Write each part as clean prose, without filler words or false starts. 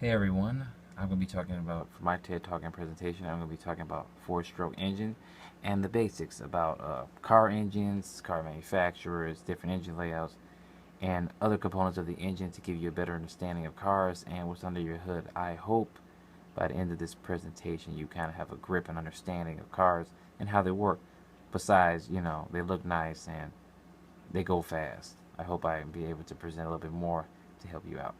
Hey everyone, I'm going to be talking about, for my TED Talking presentation, I'm going to be talking about four-stroke engine and the basics about car engines, car manufacturers, different engine layouts, and other components of the engine to give you a better understanding of cars and what's under your hood. I hope by the end of this presentation you kind of have a grip and understanding of cars and how they work. Besides, they look nice and they go fast. I hope I be able to present a little bit more to help you out.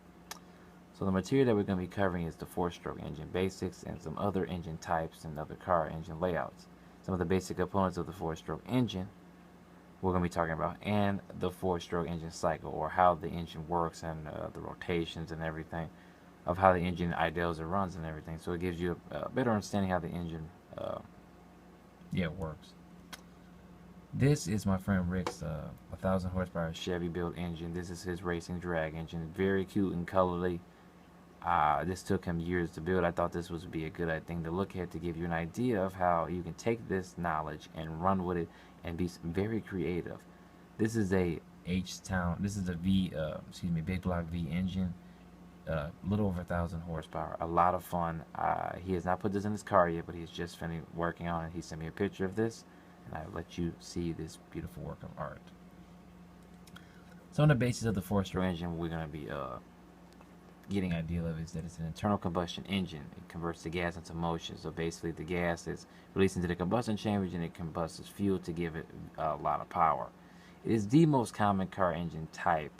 So the material that we're going to be covering is the four-stroke engine basics and some other engine types and other car engine layouts. Some of the basic components of the four-stroke engine we're going to be talking about, and the four-stroke engine cycle, or how the engine works and the rotations and everything of how the engine idles and runs and everything. So it gives you a better understanding how the engine works. This is my friend Rick's 1,000 horsepower Chevy built engine. This is his racing drag engine. Very cute and colorly. This took him years to build. I thought this would be a good thing to look at to give you an idea of how you can take this knowledge and run with it and be very creative. This is a H-Town. This is a big block V engine. Little over 1,000 horsepower. A lot of fun. He has not put this in his car yet, but he's just finished working on it. He sent me a picture of this, and I'll let you see this beautiful work of art. Some of the basics of the four-stroke engine we're going to be getting an idea of is that it's an internal combustion engine. It converts the gas into motion. So basically the gas is released into the combustion chambers and it combusts as fuel to give it a lot of power. It is the most common car engine type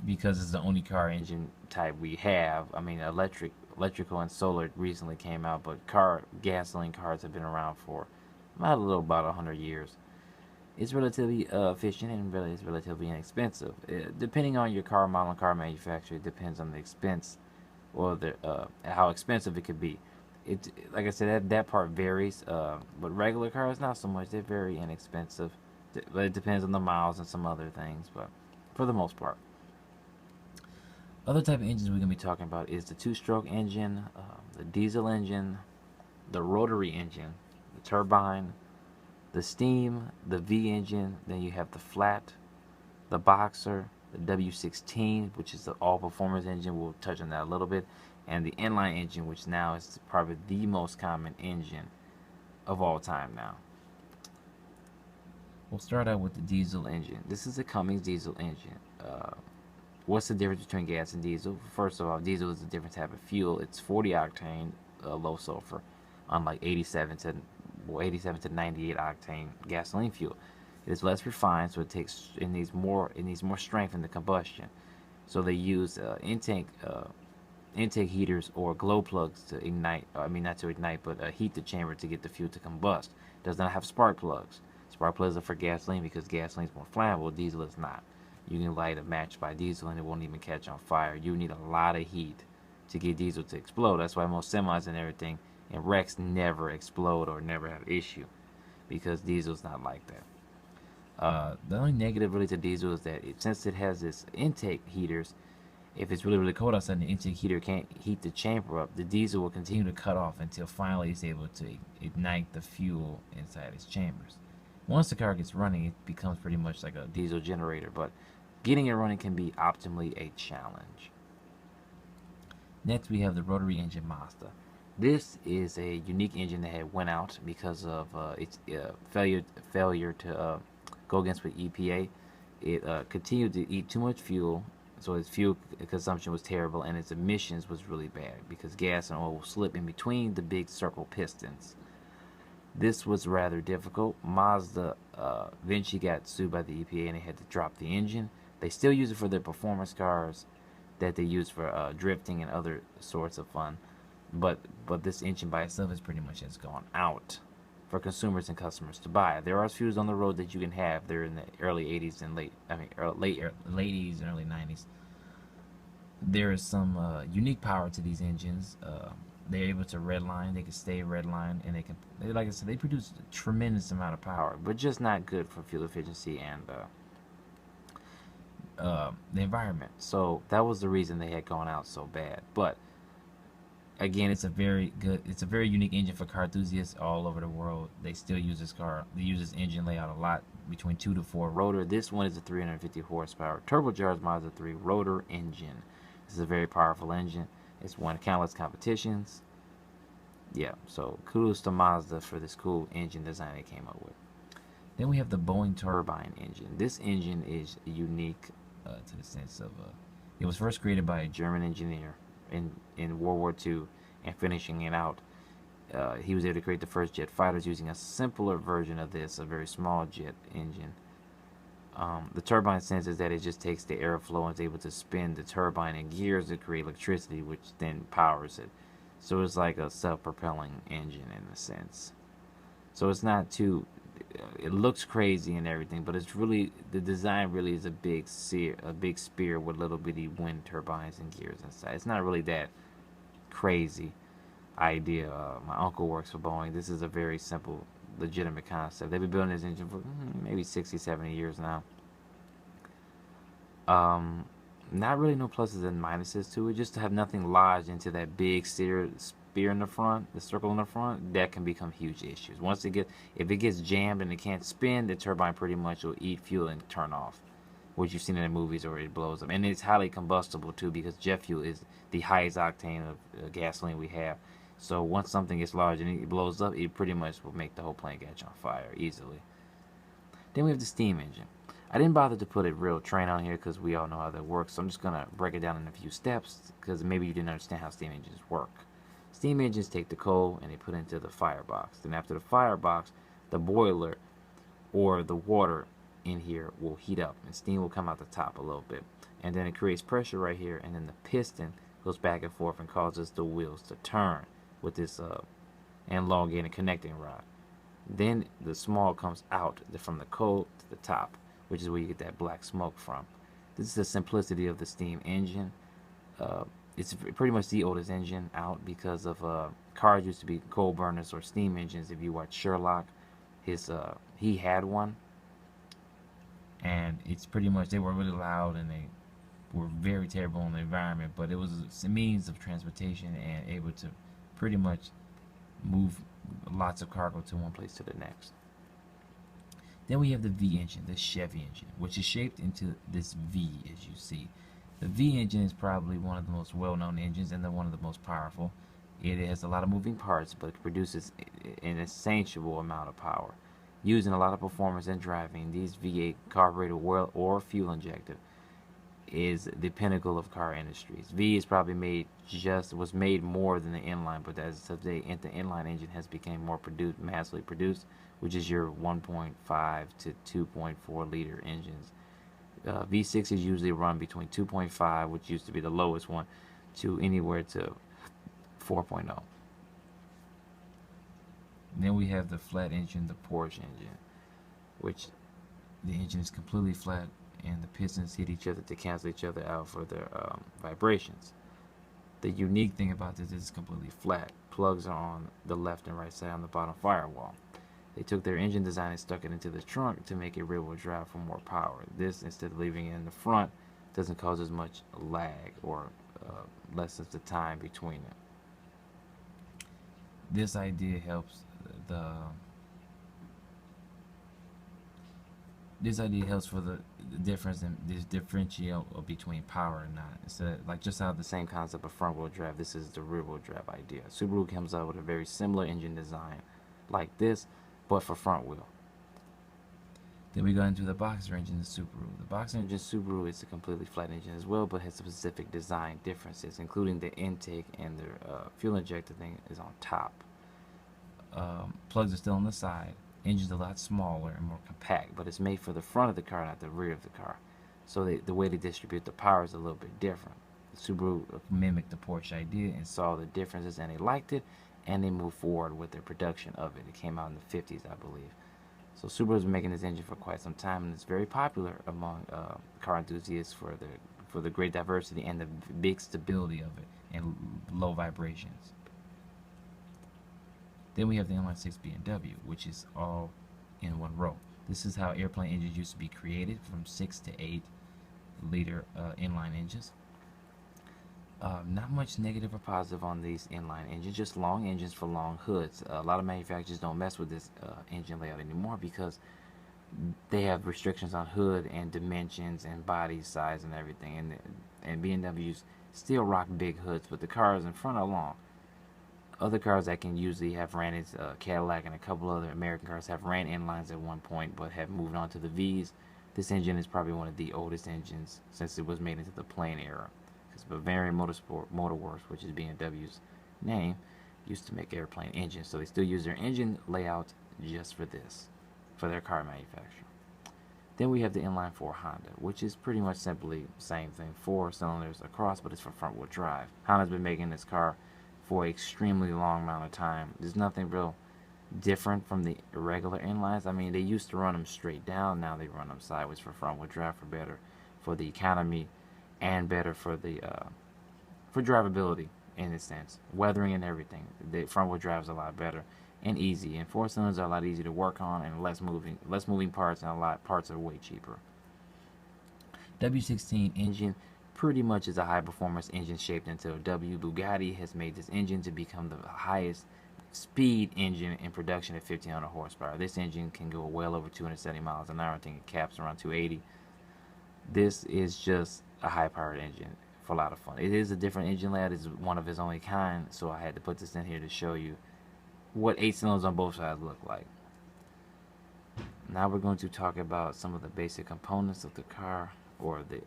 because it's the only car engine type we have. I mean, electrical and solar recently came out, but gasoline cars have been around for about 100 years. It's relatively efficient and it's relatively inexpensive. Depending on your car model and car manufacturer, it depends on the expense or how expensive it could be. Like I said, that part varies. But regular cars, not so much. They're very inexpensive. But it depends on the miles and some other things. But for the most part, other type of engines we're gonna be talking about is the two-stroke engine, the diesel engine, the rotary engine, the turbine, the steam, the V engine, then you have the flat, the boxer, the W16, which is the all-performance engine. We'll touch on that a little bit, and the inline engine, which now is probably the most common engine of all time now. We'll start out with the diesel engine. This is a Cummins diesel engine. What's the difference between gas and diesel? First of all, diesel is a different type of fuel. It's 40 octane, low sulfur, unlike 87 to 98 octane gasoline fuel. It is less refined, so it needs more strength in the combustion. So they use intake heaters or glow plugs to ignite. Not to ignite, but heat the chamber to get the fuel to combust. It does not have spark plugs. Spark plugs are for gasoline because gasoline is more flammable. Diesel is not. You can light a match by diesel and it won't even catch on fire. You need a lot of heat to get diesel to explode. That's why most semis and everything and wrecks never explode or never have issue, because diesel's not like that. The only negative really to diesel is that since it has this intake heaters, if it's really cold outside and the intake heater can't heat the chamber up, the diesel will continue to cut off until finally it's able to ignite the fuel inside its chambers. Once the car gets running, it becomes pretty much like a diesel generator, but getting it running can be optimally a challenge. Next we have the rotary engine Mazda. This is a unique engine that had went out because of its failure to go against with EPA. It continued to eat too much fuel, so its fuel consumption was terrible, and its emissions was really bad because gas and oil will slip in between the big circle pistons. This was rather difficult. Mazda eventually got sued by the EPA, and they had to drop the engine. They still use it for their performance cars that they use for drifting and other sorts of fun. But this engine by itself is pretty much has gone out for consumers and customers to buy. There are few on the road that you can have. They're in the early 80s and late 80s and early 90s. There is some unique power to these engines. They're able to redline. They can stay redline, and like I said, they produce a tremendous amount of power, but just not good for fuel efficiency and the environment. So that was the reason they had gone out so bad. But again, it's a very unique engine for car enthusiasts all over the world. They still use this engine layout a lot, between 2 to 4 rotor. This one is a 350 horsepower turbocharged Mazda 3 rotor engine. This is a very powerful engine. It's won countless competitions. Yeah, so kudos to Mazda for this cool engine design they came up with. Then we have the Boeing turbine engine. This engine is unique to the sense of it was first created by a German engineer in World War II, and finishing it out, he was able to create the first jet fighters using a simpler version of this, a very small jet engine. The turbine sense is that it just takes the airflow and is able to spin the turbine and gears to create electricity, which then powers it. So it's like a self-propelling engine in a sense. So it's not too. It looks crazy and everything, but it's really, the design really is a big spear with little bitty wind turbines and gears inside. It's not really that crazy idea. My uncle works for Boeing. This is a very simple, legitimate concept. They've been building this engine for maybe 60, 70 years now. Not really no pluses and minuses to it. Just to have nothing lodged into that big spear in the front, the circle in the front, that can become huge issues. If it gets jammed and it can't spin, the turbine pretty much will eat fuel and turn off, which you've seen in the movies, or it blows up. And it's highly combustible too, because jet fuel is the highest octane of gasoline we have. So once something gets large and it blows up, it pretty much will make the whole plane catch on fire easily. Then we have the steam engine. I didn't bother to put a real train on here because we all know how that works. So I'm just going to break it down in a few steps, because maybe you didn't understand how steam engines work. Steam engines take the coal and they put it into the firebox. Then after the firebox, the boiler or the water in here will heat up and steam will come out the top a little bit. And then it creates pressure right here, and then the piston goes back and forth and causes the wheels to turn with this elongated connecting rod. Then the smoke comes out from the coal to the top, which is where you get that black smoke from. This is the simplicity of the steam engine. It's pretty much the oldest engine out, because of cars used to be coal burners or steam engines. If you watch Sherlock, he had one, and it's pretty much, they were really loud and they were very terrible on the environment, but it was a means of transportation and able to pretty much move lots of cargo to one place to the next. Then we have the V engine, the Chevy engine, which is shaped into this V, as you see. The V engine is probably one of the most well-known engines and one of the most powerful. It has a lot of moving parts, but it produces an insatiable amount of power. Using a lot of performance and driving, these V8 carbureted or fuel injected is the pinnacle of car industries. V is probably was made more than the inline, but as of today, the inline engine has become more massively produced, which is your 1.5 to 2.4 liter engines. V6 is usually run between 2.5, which used to be the lowest one, to anywhere to 4.0. Then we have the flat engine, the Porsche engine, which the engine is completely flat and the pistons hit each other to cancel each other out for their vibrations. The unique thing about this is it's completely flat. Plugs are on the left and right side on the bottom firewall. They took their engine design and stuck it into the trunk to make it rear-wheel drive for more power. This, instead of leaving it in the front, doesn't cause as much lag or lessens the time between it. This idea helps for the difference in this differential between power and not. Instead, like just out of the same concept of front wheel drive, this is the rear wheel drive idea. Subaru comes out with a very similar engine design like this, but for front wheel. Then we go into the Boxer engine, the Subaru. The Boxer engine Subaru is a completely flat engine as well, but has specific design differences, including the intake and the fuel injector thing is on top. Plugs are still on the side. Engine's a lot smaller and more compact, but it's made for the front of the car, not the rear of the car. So the way they distribute the power is a little bit different. Subaru mimicked the Porsche idea and saw the differences, and they liked it, and they moved forward with their production of it. It came out in the 50s, I believe. So Subaru's been making this engine for quite some time, and it's very popular among car enthusiasts for the great diversity and the big stability of it and low vibrations. Then we have the inline-six BMW, which is all in one row. This is how airplane engines used to be created, from 6 to 8 liter inline engines. Not much negative or positive on these inline engines, just long engines for long hoods. A lot of manufacturers don't mess with this engine layout anymore because they have restrictions on hood and dimensions and body size and everything. And BMW's still rock big hoods, but the cars in front are long. Other cars that can usually have ran is Cadillac and a couple other American cars have ran inlines at one point but have moved on to the V's. This engine is probably one of the oldest engines since it was made into the plane era. Because Bavarian Motorworks, which is BMW's name, used to make airplane engines, so they still use their engine layout just for this, for their car manufacturer. Then we have the inline 4 Honda, which is pretty much simply the same thing, 4 cylinders across, but it's for front wheel drive. Honda's been making this car for an extremely long amount of time. There's nothing real different from the regular inlines. I mean, they used to run them straight down, now they run them sideways for front wheel drive, for better for the economy and better for the for drivability in a sense, weathering and everything. The front wheel drive is a lot better and easy, and 4 cylinders are a lot easier to work on and less moving parts, and a lot parts are way cheaper. W16 engine pretty much is a high performance engine shaped into a W. Bugatti has made this engine to become the highest speed engine in production at 1500 horsepower. This engine can go well over 270 miles an hour. I think it caps around 280. This is just a high powered engine for a lot of fun. It is a different engine layout. It's one of its only kind, so I had to put this in here to show you what 8 cylinders on both sides look like. Now we're going to talk about some of the basic components of the car, or the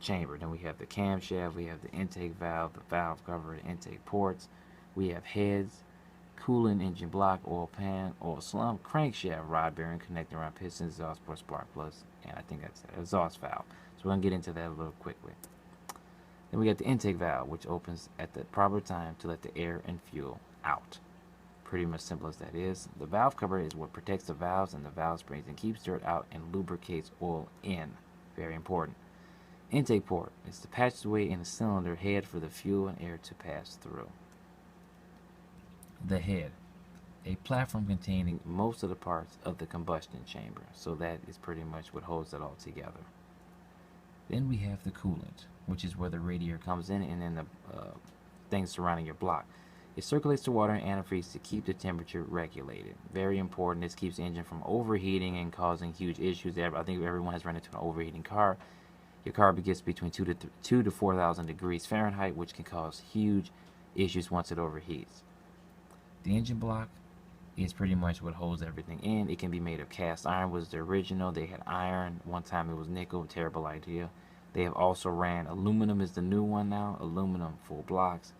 chamber. Then we have the camshaft, we have the intake valve, the valve cover, the intake ports, we have heads, coolant, engine block, oil pan, oil slump, crankshaft, rod bearing, connecting around pistons, exhaust port, spark plugs, and I think that's it, exhaust valve. So we're going to get into that a little quickly. Then we got the intake valve, which opens at the proper time to let the air and fuel out. Pretty much simple as that is. The valve cover is what protects the valves and the valve springs and keeps dirt out and lubricates oil in. Very important. Intake port is the passageway in the cylinder head for the fuel and air to pass through. The head, a platform containing most of the parts of the combustion chamber, so that is pretty much what holds it all together. Then we have the coolant, which is where the radiator comes in, and then the things surrounding your block. It circulates the water and antifreeze to keep the temperature regulated. Very important. This keeps the engine from overheating and causing huge issues. I think everyone has run into an overheating car. Your car gets between 2 to 4,000 degrees Fahrenheit, which can cause huge issues once it overheats. The engine block is pretty much what holds everything in. It can be made of cast iron, was the original. They had iron. One time it was nickel. Terrible idea. They have also ran aluminum, is the new one now. Aluminum full blocks.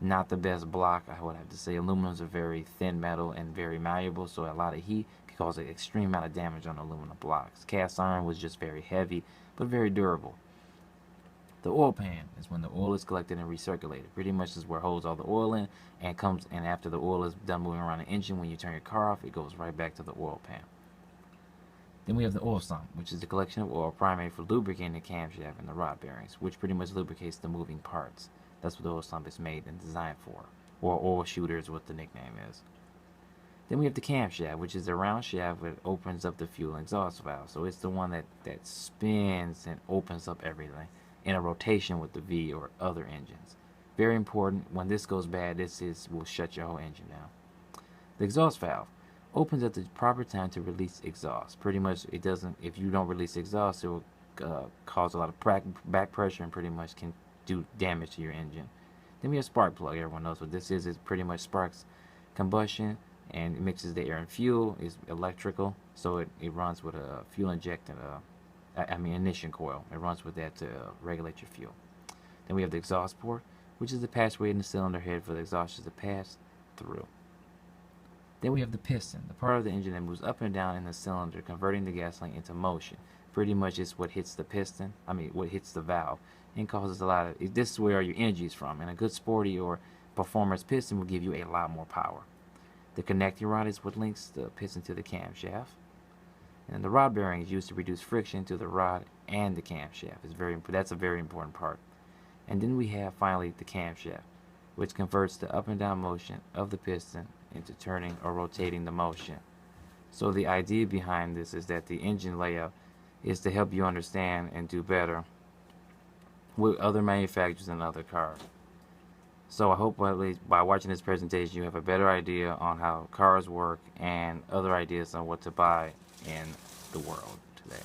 Not the best block, I would have to say. Aluminum is a very thin metal and very malleable, so a lot of heat can cause an extreme amount of damage on aluminum blocks. Cast iron was just very heavy, but very durable. The oil pan is when the oil is collected and recirculated. Pretty much is where it holds all the oil in, and after the oil is done moving around the engine, when you turn your car off, it goes right back to the oil pan. Then we have the oil sump, which is the collection of oil primary for lubricating the camshaft and the rod bearings, which pretty much lubricates the moving parts. That's what the oil sump is made and designed for. Or oil shooter is what the nickname is. Then we have the camshaft, which is the round shaft that opens up the fuel and exhaust valve. So it's the one that spins and opens up everything in a rotation with the V or other engines. Very important. When this goes bad, will shut your whole engine down. The exhaust valve opens at the proper time to release exhaust. Pretty much, it doesn't. If you don't release exhaust, it will cause a lot of back pressure and pretty much can do damage to your engine. Then we have spark plug. Everyone knows what this is. It pretty much sparks combustion and it mixes the air and fuel. It's electrical, so it runs with a fuel injected ignition coil. It runs with that to regulate your fuel. Then we have the exhaust port, which is the passageway in the cylinder head for the exhaust to pass through. Then we have the piston, the part of the engine that moves up and down in the cylinder, converting the gasoline into motion. Pretty much is what hits the piston, what hits the valve, and causes a lot of, this is where your energy is from, and a good sporty or performance piston will give you a lot more power. The connecting rod is what links the piston to the camshaft, and the rod bearing is used to reduce friction to the rod and the camshaft. That's a very important part. And then we have finally the camshaft, which converts the up and down motion of the piston into turning or rotating the motion. So the idea behind this is that the engine layout is to help you understand and do better with other manufacturers and other cars. So I hope by watching this presentation you have a better idea on how cars work and other ideas on what to buy in the world today.